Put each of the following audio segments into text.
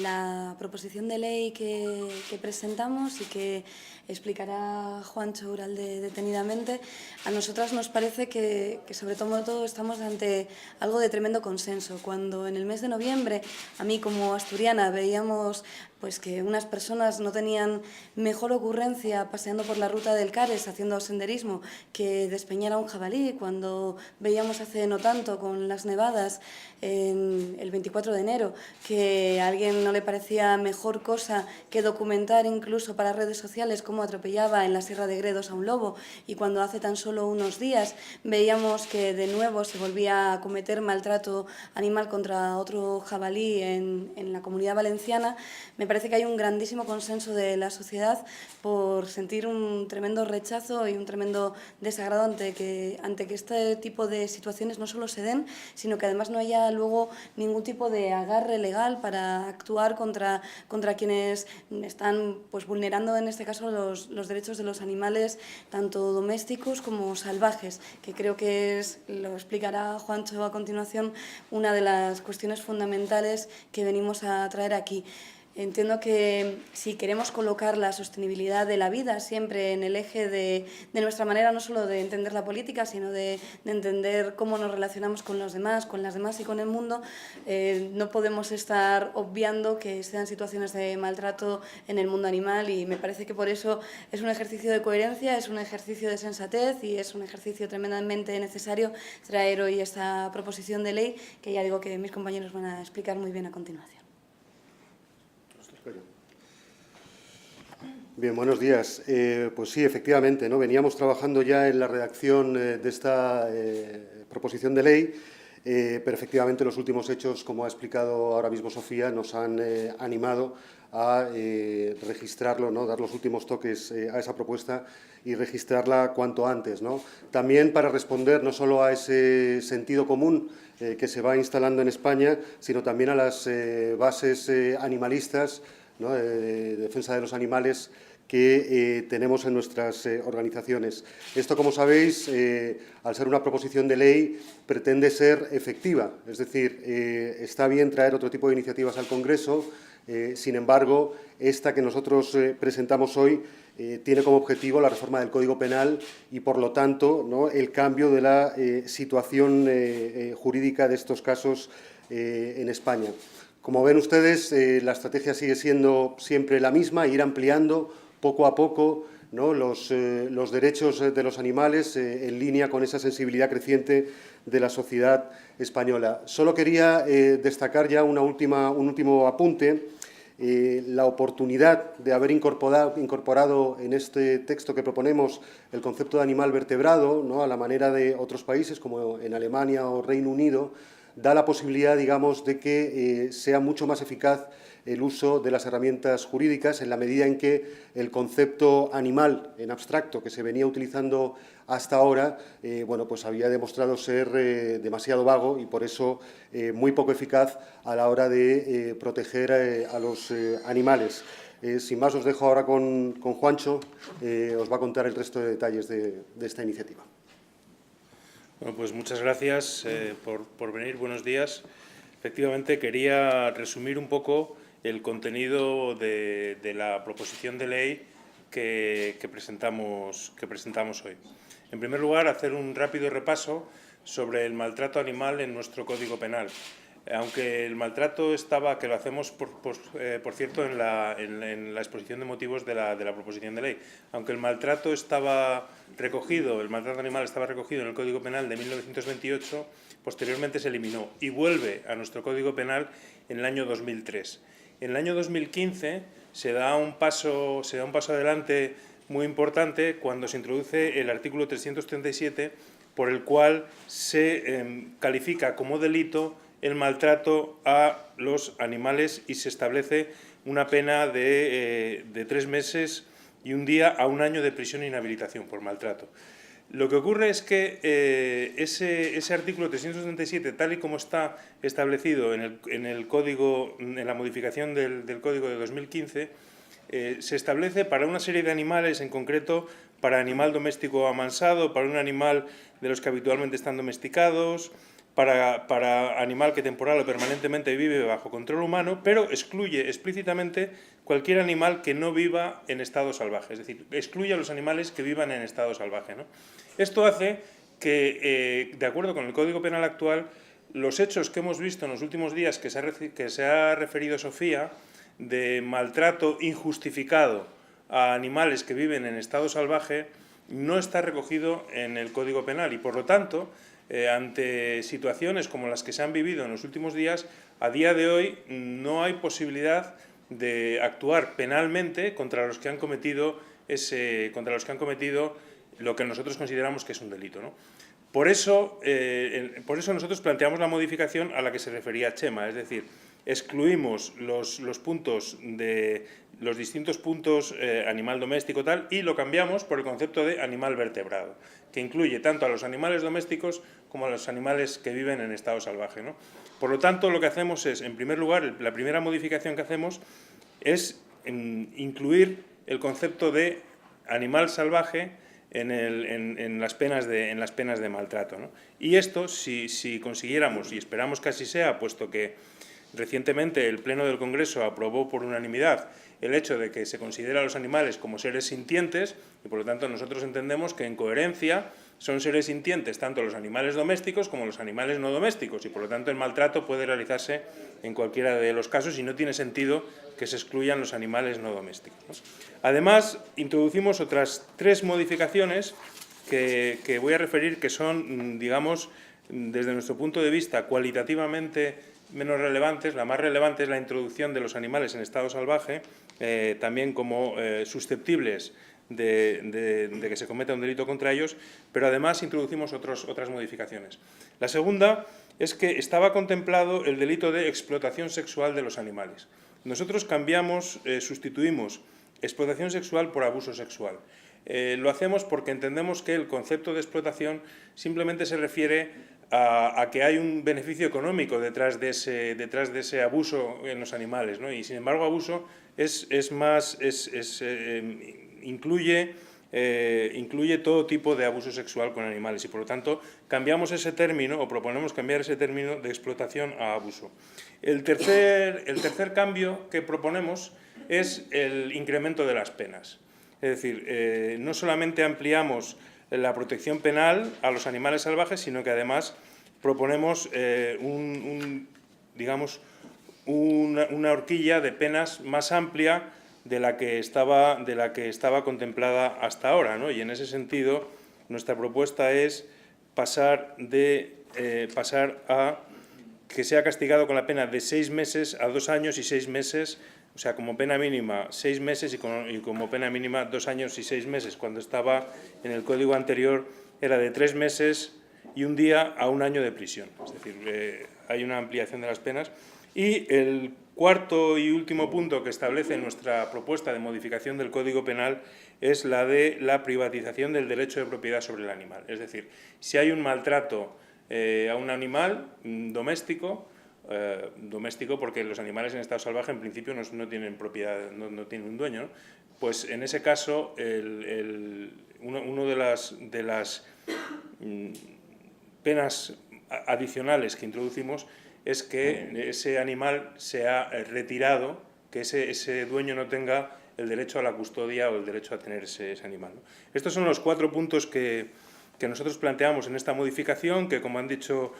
la proposición de ley que presentamos y que explicará Juancho Uralde detenidamente, a nosotras nos parece que sobre todo estamos ante algo de tremendo consenso. Cuando en el mes de noviembre, a mí como asturiana, veíamos pues que unas personas no tenían mejor ocurrencia paseando por la ruta del Cares haciendo senderismo que despeñar a un jabalí, cuando veíamos hace no tanto con las nevadas el 24 de enero que a alguien no le parecía mejor cosa que documentar incluso para redes sociales cómo atropellaba en la Sierra de Gredos a un lobo, y cuando hace tan solo unos días veíamos que de nuevo se volvía a cometer maltrato animal contra otro jabalí en la Comunidad Valenciana, me parece que hay un grandísimo consenso de la sociedad por sentir un tremendo rechazo y un tremendo desagrado ante que este tipo de situaciones no solo se den, sino que además no haya luego ningún tipo de agarre legal para actuar contra quienes están pues vulnerando en este caso los derechos de los animales, tanto domésticos como salvajes, que creo que es, lo explicará Juancho a continuación, una de las cuestiones fundamentales que venimos a traer aquí. Entiendo que si queremos colocar la sostenibilidad de la vida siempre en el eje de nuestra manera no solo de entender la política, sino de entender cómo nos relacionamos con los demás, con las demás y con el mundo, no podemos estar obviando que sean situaciones de maltrato en el mundo animal, y me parece que por eso es un ejercicio de coherencia, es un ejercicio de sensatez y es un ejercicio tremendamente necesario traer hoy esta proposición de ley que ya digo que mis compañeros van a explicar muy bien a continuación. Bien, buenos días. Pues sí, efectivamente, ¿no? Veníamos trabajando ya en la redacción de esta proposición de ley, pero efectivamente los últimos hechos, como ha explicado ahora mismo Sofía, nos han animado a registrarlo, ¿no? Dar los últimos toques a esa propuesta y registrarla cuanto antes, ¿no? También para responder no solo a ese sentido común que se va instalando en España, sino también a las bases animalistas, ¿no? De defensa de los animales que tenemos en nuestras organizaciones. Esto, como sabéis, al ser una proposición de ley, pretende ser efectiva. Es decir, está bien traer otro tipo de iniciativas al Congreso. Sin embargo, esta que nosotros presentamos hoy tiene como objetivo la reforma del Código Penal y, por lo tanto, ¿no? el cambio de la situación jurídica de estos casos en España. Como ven ustedes, la estrategia sigue siendo siempre la misma, ir ampliando poco a poco, ¿no? los derechos de los animales en línea con esa sensibilidad creciente de la sociedad española. Solo quería destacar ya un último apunte. La oportunidad de haber incorporado en este texto que proponemos el concepto de animal vertebrado, ¿no? a la manera de otros países como en Alemania o Reino Unido, da la posibilidad, digamos, de que sea mucho más eficaz el uso de las herramientas jurídicas en la medida en que el concepto animal en abstracto que se venía utilizando hasta ahora, bueno, pues había demostrado ser demasiado vago y por eso muy poco eficaz a la hora de proteger a los animales. Sin más, os dejo ahora con Juancho, os va a contar el resto de detalles de esta iniciativa. Bueno, pues muchas gracias por venir. Buenos días. Efectivamente, quería resumir un poco el contenido de la proposición de ley que presentamos hoy. En primer lugar, hacer un rápido repaso sobre el maltrato animal en nuestro Código Penal. Aunque el maltrato estaba, que lo hacemos, por cierto, en la exposición de motivos de la proposición de ley, aunque el maltrato estaba recogido, el maltrato animal estaba recogido en el Código Penal de 1928, posteriormente se eliminó y vuelve a nuestro Código Penal en el año 2003. En el año 2015 se da un paso adelante muy importante cuando se introduce el artículo 337, por el cual se califica como delito el maltrato a los animales y se establece una pena de 3 meses y un día a 1 año de prisión e inhabilitación por maltrato. Lo que ocurre es que ese artículo 377, tal y como está establecido en el código, en la modificación del Código de 2015, se establece para una serie de animales, en concreto para animal doméstico amansado, para un animal de los que habitualmente están domesticados, para animal que temporal o permanentemente vive bajo control humano, pero excluye explícitamente cualquier animal que no viva en estado salvaje, es decir, excluye a los animales que vivan en estado salvaje, ¿no? Esto hace que, de acuerdo con el Código Penal actual, los hechos que hemos visto en los últimos días que se ha referido Sofía, de maltrato injustificado a animales que viven en estado salvaje, no está recogido en el Código Penal y, por lo tanto, ante situaciones como las que se han vivido en los últimos días, a día de hoy no hay posibilidad de actuar penalmente contra los que han cometido lo que nosotros consideramos que es un delito, ¿no? Por eso nosotros planteamos la modificación a la que se refería Chema, es decir, excluimos los distintos puntos, animal doméstico tal, y lo cambiamos por el concepto de animal vertebrado, que incluye tanto a los animales domésticos como a los animales que viven en estado salvaje, ¿no? Por lo tanto, lo que hacemos es, en primer lugar, la primera modificación que hacemos es incluir el concepto de animal salvaje en las penas de maltrato, ¿no? Y esto, si consiguiéramos, y esperamos que así sea, puesto que recientemente el Pleno del Congreso aprobó por unanimidad el hecho de que se considera a los animales como seres sintientes, y por lo tanto nosotros entendemos que en coherencia son seres sintientes tanto los animales domésticos como los animales no domésticos, y por lo tanto el maltrato puede realizarse en cualquiera de los casos y no tiene sentido que se excluyan los animales no domésticos, ¿no? Además, introducimos otras 3 modificaciones que voy a referir, que son, digamos, desde nuestro punto de vista, cualitativamente menos relevantes. La más relevante es la introducción de los animales en estado salvaje, también como susceptibles de que se cometa un delito contra ellos, pero además introducimos otras modificaciones. La segunda es que estaba contemplado el delito de explotación sexual de los animales. Nosotros sustituimos explotación sexual por abuso sexual. Lo hacemos porque entendemos que el concepto de explotación simplemente se refiere a que hay un beneficio económico detrás de ese abuso en los animales, ¿no? Y sin embargo, abuso incluye todo tipo de abuso sexual con animales y, por lo tanto, cambiamos ese término, o proponemos cambiar ese término de explotación a abuso. El tercer cambio que proponemos es el incremento de las penas. Es decir, no solamente ampliamos la protección penal a los animales salvajes, sino que además proponemos una horquilla de penas más amplia de la que estaba contemplada hasta ahora, ¿no? Y en ese sentido, nuestra propuesta es pasar a que sea castigado con la pena de 6 meses a 2 años y 6 meses, o sea, como pena mínima 6 meses y como pena mínima 2 años y 6 meses. Cuando estaba en el código anterior era de 3 meses y 1 día a 1 año de prisión. Es decir, hay una ampliación de las penas. Y el cuarto y último punto que establece nuestra propuesta de modificación del Código Penal es la de la privatización del derecho de propiedad sobre el animal. Es decir, si hay un maltrato a un animal doméstico porque los animales en estado salvaje en principio no tienen propiedad, no tienen un dueño, ¿no? Pues en ese caso uno de las penas adicionales que introducimos es que ese animal sea retirado, que ese dueño no tenga el derecho a la custodia o el derecho a tener ese animal, ¿no? Estos son los 4 puntos que nosotros planteamos en esta modificación, que, como han dicho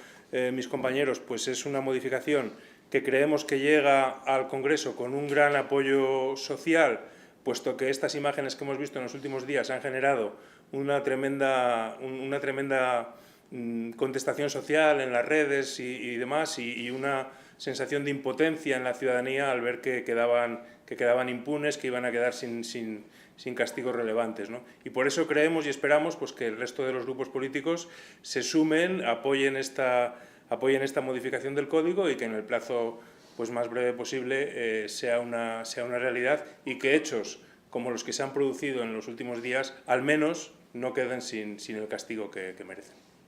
mis compañeros, pues es una modificación que creemos que llega al Congreso con un gran apoyo social, puesto que estas imágenes que hemos visto en los últimos días han generado una tremenda contestación social en las redes y demás, y una sensación de impotencia en la ciudadanía al ver que quedaban impunes, que iban a quedar sin castigos relevantes, ¿no? Y por eso creemos y esperamos pues, que el resto de los grupos políticos se sumen, apoyen esta modificación del Código y que en el plazo pues, más breve posible sea una realidad, y que hechos como los que se han producido en los últimos días al menos no queden sin el castigo que merecen.